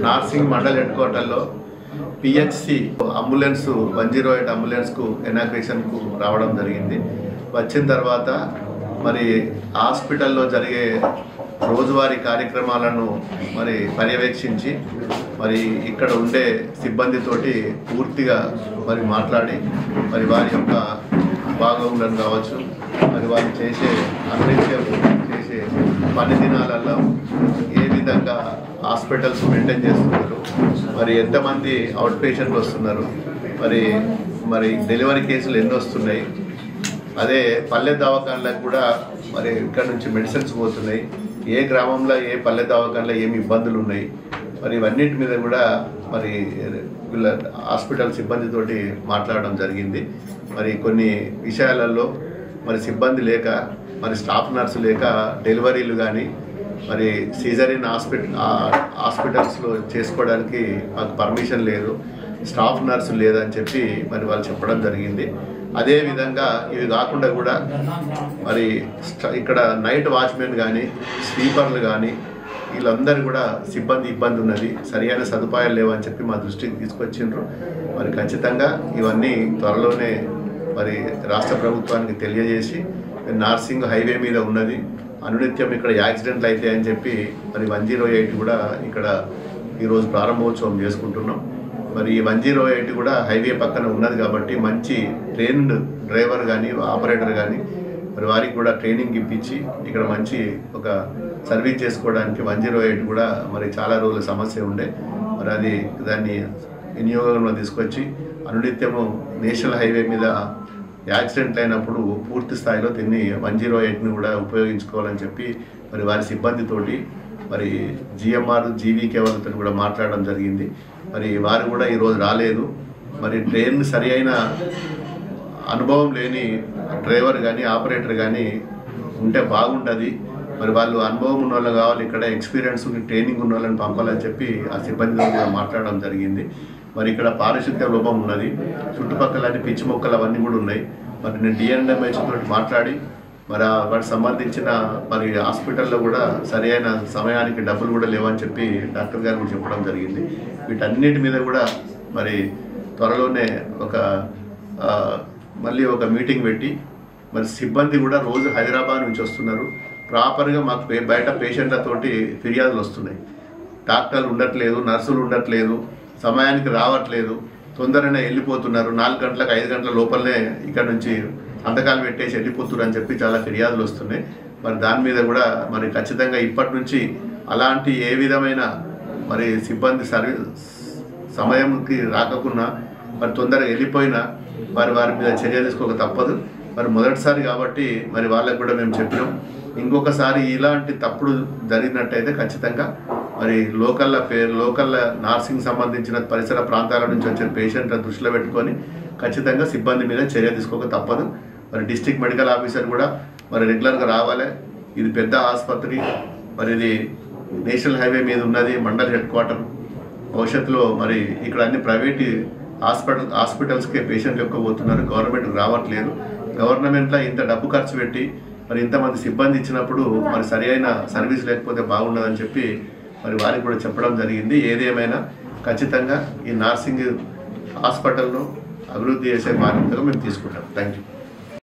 Narsingi mandal head క్వార్టర్లో PHC ambulance 108 అంబులెన్స్కు ఇనాగ్రేషన్కు రావడం జరిగింది. వచ్చిన తర్వాత మరి హాస్పిటల్లో జరిగే రోజువారీ కార్యక్రమాలను మరి పర్యవేక్షించి మరి ఇక్కడ ఉండే సిబ్బందితోటి పూర్తిగా మరి మాట్లాడి మరి వారి యొక్క బాగోగులను కావచ్చు, మరి వారు చేసే అన్నిత్యం చేసే పని దినాలలో ఏ విధంగా హాస్పిటల్స్ మెయింటైన్ చేస్తున్నారు, మరి ఎంతమంది అవుట్ పేషెంట్లు వస్తున్నారు, మరి డెలివరీ కేసులు ఎన్ని వస్తున్నాయి, అదే పల్లె దవాఖానలకు కూడా మరి ఇక్కడ నుంచి మెడిసిన్స్ పోతున్నాయి, ఏ గ్రామంలో ఏ పల్లె దవాఖానలో ఏమి ఇబ్బందులు ఉన్నాయి, మరి ఇవన్నిటి మీద కూడా మరి వీళ్ళ హాస్పిటల్ సిబ్బందితోటి మాట్లాడడం జరిగింది. మరి కొన్ని విషయాలలో మరి సిబ్బంది లేక, మరి స్టాఫ్ నర్సు లేక డెలివరీలు కానీ మరి సీజరిన్ హాస్పిటల్స్లో చేసుకోవడానికి మాకు పర్మిషన్ లేదు, స్టాఫ్ నర్సు లేదని చెప్పి మరి వాళ్ళు చెప్పడం జరిగింది. అదేవిధంగా ఇవి కాకుండా కూడా మరి ఇక్కడ నైట్ వాచ్మెన్ కానీ స్వీపర్లు కానీ వీళ్ళందరూ కూడా ఇబ్బంది ఉన్నది, సరైన సదుపాయాలు లేవని చెప్పి మా దృష్టికి తీసుకొచ్చిండ్రు. మరి ఖచ్చితంగా ఇవన్నీ త్వరలోనే మరి రాష్ట్ర ప్రభుత్వానికి తెలియజేసి, నార్సింగ్ హైవే మీద ఉన్నది, అనునిత్యం ఇక్కడ యాక్సిడెంట్లు అయితే అని చెప్పి మరి 108 కూడా ఇక్కడ ఈరోజు ప్రారంభోత్సవం చేసుకుంటున్నాం. మరి ఈ 108 కూడా హైవే పక్కన ఉన్నది కాబట్టి మంచి ట్రైన్డ్ డ్రైవర్ కానీ ఆపరేటర్ కానీ మరి వారికి కూడా ట్రైనింగ్ ఇప్పించి ఇక్కడ మంచి ఒక సర్వీస్ చేసుకోవడానికి 108 కూడా మరి చాలా రోజుల సమస్య ఉండే, మరి అది దాన్ని వినియోగంలో తీసుకొచ్చి అనునిత్యము నేషనల్ హైవే మీద యాక్సిడెంట్ అయినప్పుడు పూర్తి స్థాయిలో దీన్ని 108ని కూడా ఉపయోగించుకోవాలని చెప్పి మరి వారి సిబ్బందితోటి మరి జిఎంఆర్ జీవీకే వాళ్ళతో కూడా మాట్లాడడం జరిగింది. మరి వారు కూడా ఈరోజు రాలేదు. మరి ట్రైన్ సరి అయిన అనుభవం లేని డ్రైవర్ కానీ ఆపరేటర్ కానీ ఉంటే బాగుంటుంది, మరి వాళ్ళు అనుభవం ఉన్న వాళ్ళు కావాలి, ఇక్కడ ఎక్స్పీరియన్స్ ట్రైనింగ్ ఉన్న వాళ్ళని పంపాలని చెప్పి ఆ సిబ్బందితో కూడా మాట్లాడడం జరిగింది. మరి ఇక్కడ పారిశుద్ధ్య లోపం ఉన్నది, చుట్టుపక్కల అన్ని పిచ్చి మొక్కలు అవన్నీ కూడా ఉన్నాయి. మరి నేను డిఎన్ఎంహెచ్ తోటి మాట్లాడి మరి వాటికి సంబంధించిన మరి హాస్పిటల్లో కూడా సరైన సమయానికి డబ్బులు కూడా లేవని చెప్పి డాక్టర్ గారు కూడా చెప్పడం జరిగింది. వీటన్నిటి మీద కూడా మరి త్వరలోనే మళ్ళీ ఒక మీటింగ్ పెట్టి మరి సిబ్బంది కూడా రోజు హైదరాబాద్ నుంచి వస్తున్నారు, ప్రాపర్గా మాకు బయట పేషెంట్లతోటి ఫిర్యాదులు వస్తున్నాయి, డాక్టర్లు ఉండట్లేదు, నర్సులు ఉండట్లేదు, సమయానికి రావట్లేదు, తొందరనే వెళ్ళిపోతున్నారు, 4 గంటలకు 5 గంటల లోపలనే ఇక్కడ నుంచి సంతకాలు పెట్టేసి వెళ్ళిపోతున్నారు అని చెప్పి చాలా ఫిర్యాదులు వస్తున్నాయి. మరి దాని మీద కూడా మరి ఖచ్చితంగా ఇప్పటి నుంచి అలాంటి ఏ విధమైన మరి సిబ్బంది సమయంకి రాకుండా మరి తొందరగా వెళ్ళిపోయినా వారి మీద చర్య తీసుకోక తప్పదు. మరి మొదటిసారి కాబట్టి మరి వాళ్ళకు కూడా మేము చెప్పినాం, ఇంకొకసారి ఇలాంటి తప్పుడు జరిగినట్టయితే ఖచ్చితంగా మరి లోకల్ నార్సింగ్ సంబంధించిన పరిసర ప్రాంతాల నుంచి వచ్చిన పేషెంట్ల దృష్టిలో పెట్టుకొని ఖచ్చితంగా సిబ్బంది మీద చర్య తీసుకోక తప్పదు. మరి డిస్ట్రిక్ట్ మెడికల్ ఆఫీసర్ కూడా మరి రెగ్యులర్గా రావాలి. ఇది పెద్ద ఆసుపత్రి, మరి ఇది నేషనల్ హైవే మీద ఉన్నది, మండల్ హెడ్ క్వార్టర్. భవిష్యత్తులో మరి ఇక్కడ అన్ని ప్రైవేట్ హాస్పిటల్స్కే పేషెంట్లు ఎక్కువ పోతున్నారు, గవర్నమెంట్కి రావట్లేదు. గవర్నమెంట్లో ఇంత డబ్బు ఖర్చు పెట్టి మరి ఇంతమంది సిబ్బంది ఇచ్చినప్పుడు మరి సరి అయిన సర్వీస్ లేకపోతే బాగుండదని చెప్పి మరి వారికి కూడా చెప్పడం జరిగింది. ఏదేమైనా ఖచ్చితంగా ఈ నార్సింగ్ హాస్పిటల్ను అభివృద్ధి చేసే బాధ్యతగా మేము తీసుకుంటాం. Thank you.